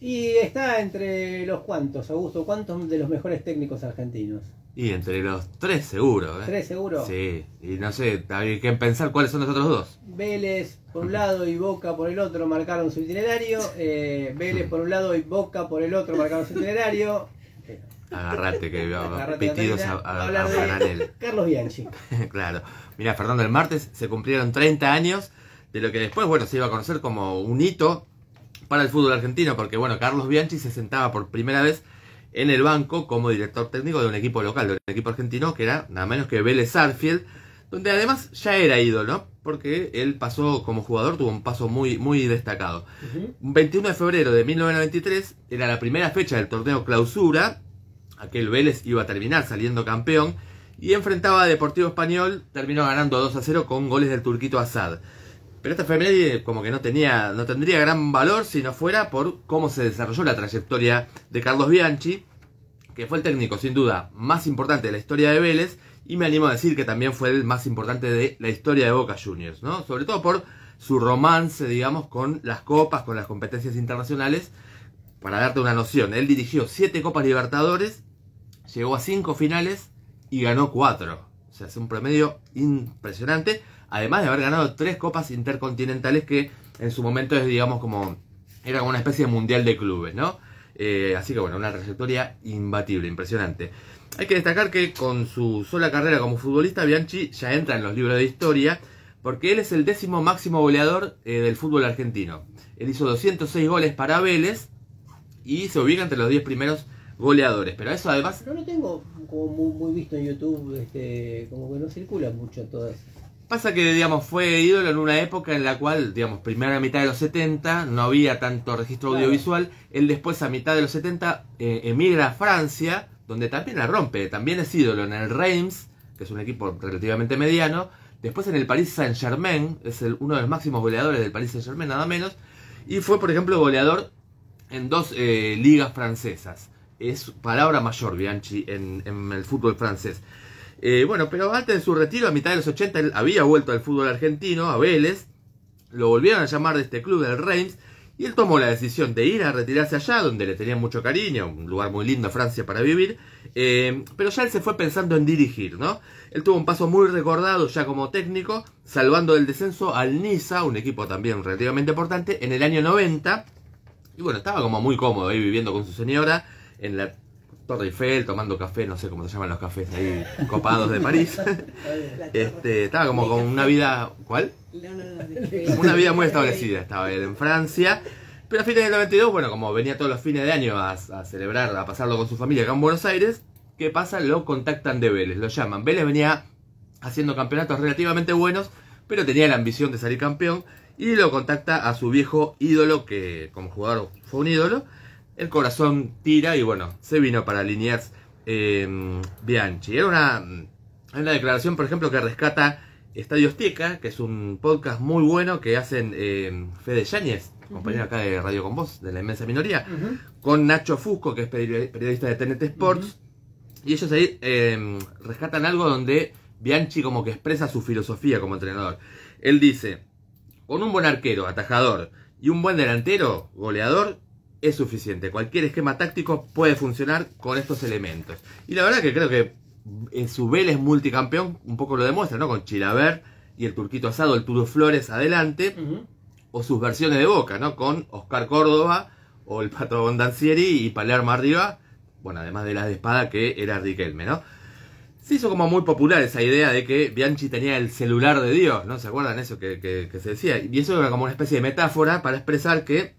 Y está entre los cuantos, Augusto, ¿cuántos de los mejores técnicos argentinos? Y entre los tres seguro, ¿eh? ¿Tres seguro? Sí, y no sé, hay que pensar cuáles son los otros dos. Vélez por un lado y Boca por el otro marcaron su itinerario. Vélez por un lado y Boca por el otro marcaron su itinerario. Agarrate que Agarrate, pitidos hablar de Paranel. Carlos Bianchi. Claro. Mira, Fernando, el martes se cumplieron 30 años de lo que después, bueno, se iba a conocer como un hito para el fútbol argentino, porque, bueno, Carlos Bianchi se sentaba por primera vez en el banco como director técnico de un equipo local, de un equipo argentino que era nada menos que Vélez Sarsfield, donde además ya era ídolo, porque él pasó como jugador, tuvo un paso muy destacado. Un 21 de febrero de 1993 era la primera fecha del torneo Clausura. Aquel Vélez iba a terminar saliendo campeón y enfrentaba a Deportivo Español, terminó ganando 2-0 con goles del turquito Asad. Pero esta efeméride como que no tendría gran valor si no fuera por cómo se desarrolló la trayectoria de Carlos Bianchi, que fue el técnico sin duda más importante de la historia de Vélez, y me animo a decir que también fue el más importante de la historia de Boca Juniors, ¿no? Sobre todo por su romance, digamos, con las copas, con las competencias internacionales. Para darte una noción, él dirigió 7 Copas Libertadores, llegó a 5 finales y ganó 4. O sea, es un promedio impresionante. Además de haber ganado 3 Copas Intercontinentales que en su momento es, digamos, era como una especie de mundial de clubes, ¿no? Así que bueno, una trayectoria imbatible, impresionante. Hay que destacar que con su sola carrera como futbolista, Bianchi ya entra en los libros de historia, porque él es el 10º máximo goleador del fútbol argentino. Él hizo 206 goles para Vélez y se ubica entre los 10 primeros goleadores. Pero eso además... No lo tengo como muy visto en YouTube, como que no circula mucho todo eso. Pasa que, digamos, fue ídolo en una época en la cual, digamos, primera mitad de los 70 no había tanto registro audiovisual. Él después, a mitad de los 70, emigra a Francia, donde también la rompe. También es ídolo en el Reims, que es un equipo relativamente mediano. Después en el Paris Saint-Germain, es uno de los máximos goleadores del Paris Saint-Germain, nada menos. Y fue, por ejemplo, goleador en 2 ligas francesas. Es palabra mayor Bianchi en el fútbol francés. Bueno, pero antes de su retiro, a mitad de los 80, él había vuelto al fútbol argentino, a Vélez. Lo volvieron a llamar de este club, del Reims. Y él tomó la decisión de ir a retirarse allá, donde le tenían mucho cariño, un lugar muy lindo, Francia, para vivir. Pero ya él se fue pensando en dirigir, ¿no? Él tuvo un paso muy recordado ya como técnico, salvando del descenso al Niza, un equipo también relativamente importante, en el año 90. Y bueno, estaba como muy cómodo ahí viviendo con su señora en la Torre Eiffel, tomando café, no sé cómo se llaman los cafés ahí copados de París. Estaba como con una vida... ¿Cuál? Una vida muy establecida estaba él en Francia. Pero a fines del 92, bueno, como venía todos los fines de año a celebrar, a pasarlo con su familia acá en Buenos Aires, ¿qué pasa? Lo contactan de Vélez, lo llaman. Vélez venía haciendo campeonatos relativamente buenos, pero tenía la ambición de salir campeón, y lo contacta a su viejo ídolo, que como jugador fue un ídolo. El corazón tira y bueno, se vino para Liniers Bianchi. Era una declaración, por ejemplo, que rescata Estadio Azteca, que es un podcast muy bueno que hacen Fede Yáñez, compañero acá de Radio Con Voz, de la inmensa minoría, con Nacho Fusco, que es periodista de TNT Sports, y ellos ahí rescatan algo donde Bianchi como que expresa su filosofía como entrenador. Él dice: con un buen arquero, atajador, y un buen delantero, goleador, es suficiente. Cualquier esquema táctico puede funcionar con estos elementos. Y la verdad que creo que en su Vélez multicampeón un poco lo demuestra, ¿no? Con Chilavert y el turquito Asado, el Turo Flores adelante, o sus versiones de Boca, ¿no? Con Oscar Córdoba o el Pato Bondancieri y Palermo arriba, bueno, además de las de espada que era Riquelme, ¿no? Se hizo como muy popular esa idea de que Bianchi tenía el celular de Dios, ¿no? ¿Se acuerdan eso que se decía? Y eso era como una especie de metáfora para expresar que,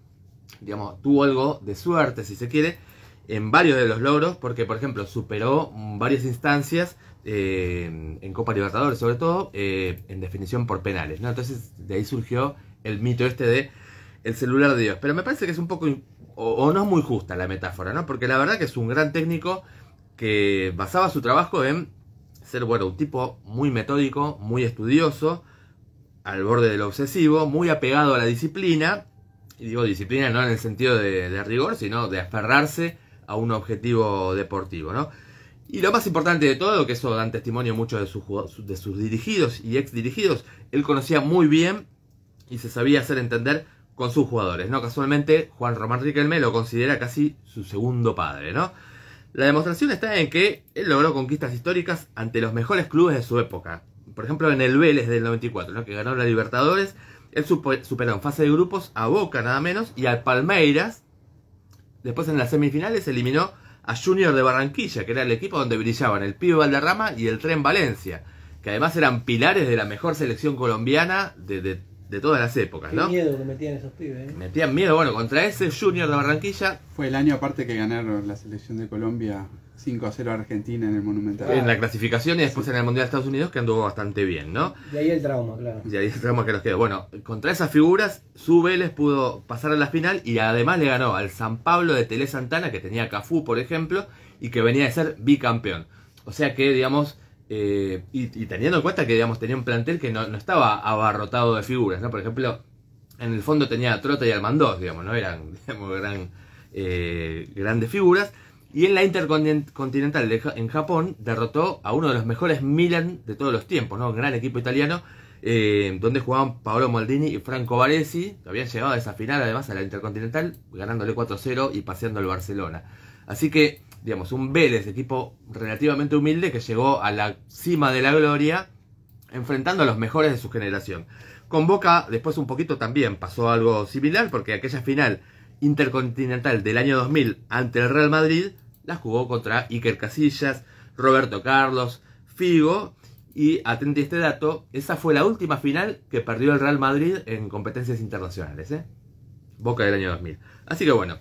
digamos, tuvo algo de suerte, si se quiere, en varios de los logros, porque, por ejemplo, superó varias instancias en Copa Libertadores, sobre todo, en definición por penales, ¿no? Entonces, de ahí surgió el mito de el celular de Dios. Pero me parece que es un poco, o no es muy justa la metáfora, ¿no? Porque la verdad que es un gran técnico que basaba su trabajo en ser, bueno, un tipo muy metódico, muy estudioso, al borde de lo obsesivo, muy apegado a la disciplina. Y digo disciplina no en el sentido de rigor, sino de aferrarse a un objetivo deportivo, ¿no? Y lo más importante de todo, que eso dan testimonio mucho de sus dirigidos y ex dirigidos, él conocía muy bien y se sabía hacer entender con sus jugadores, ¿no? Casualmente, Juan Román Riquelme lo considera casi su segundo padre, ¿no? La demostración está en que él logró conquistas históricas ante los mejores clubes de su época. Por ejemplo, en el Vélez del 94, ¿no? Que ganó la Libertadores, él superó en fase de grupos a Boca nada menos y al Palmeiras. Después en las semifinales eliminó a Junior de Barranquilla, que era el equipo donde brillaban el Pibe Valderrama y el Tren Valencia, que además eran pilares de la mejor selección colombiana de todas las épocas, ¿no? Qué miedo que metían esos pibes, ¿eh? Metían miedo, bueno, contra ese Junior de Barranquilla. Fue el año aparte que ganaron la selección de Colombia 5-0 a Argentina en el Monumental. En la clasificación y después en el Mundial de Estados Unidos, que anduvo bastante bien, ¿no? De ahí el trauma, claro. Y ahí el trauma que nos quedó. Bueno, contra esas figuras, su Vélez pudo pasar a la final y además le ganó al San Pablo de Tele Santana, que tenía a Cafú, por ejemplo, y que venía de ser bicampeón. O sea que, digamos, y teniendo en cuenta que, digamos, tenía un plantel que no estaba abarrotado de figuras, ¿no? Por ejemplo, en el fondo tenía a Trota y Almandós, digamos, no eran, digamos, grandes figuras. Y en la Intercontinental en Japón derrotó a uno de los mejores Milan de todos los tiempos, ¿no? Un gran equipo italiano, donde jugaban Paolo Maldini y Franco Baresi, que habían llegado a esa final además a la Intercontinental, ganándole 4-0 y paseando al Barcelona. Así que, digamos, un Vélez, equipo relativamente humilde que llegó a la cima de la gloria, enfrentando a los mejores de su generación. Con Boca, después un poquito también pasó algo similar, porque aquella final Intercontinental del año 2000 ante el Real Madrid la jugó contra Iker Casillas, Roberto Carlos, Figo, y atente a este dato, esa fue la última final que perdió el Real Madrid en competencias internacionales, Boca del año 2000. Así que bueno,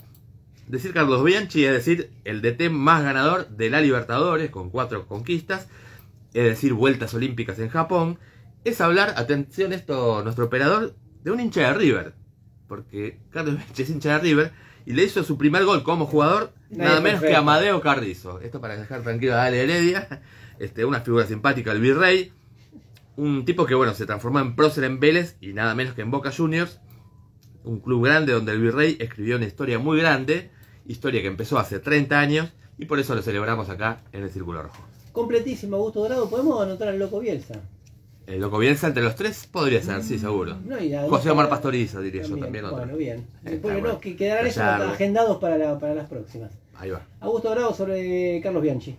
decir Carlos Bianchi es decir el DT más ganador de la Libertadores con 4 conquistas, es decir vueltas olímpicas en Japón, es hablar, atención esto nuestro operador, de un hincha de River. Porque Carlos Bianchi es hincha de River y le hizo su primer gol como jugador nada menos que Amadeo Carrizo. Esto para dejar tranquilo a Ale Heredia, una figura simpática, el Virrey, un tipo que bueno se transformó en prócer en Vélez y nada menos que en Boca Juniors, un club grande donde el Virrey escribió una historia muy grande, historia que empezó hace 30 años y por eso lo celebramos acá en el Círculo Rojo. Completísimo, Augusto Dorado. ¿Podemos anotar al Loco Bielsa? El Loco Bielsa entre los 3 podría ser, sí, seguro. No, José Omar Pastoriza, diría yo también. Bueno, otro. bien. Bueno, bueno. no, que quedarán esos agendados para las próximas. Ahí va. Augusto Dorado sobre Carlos Bianchi.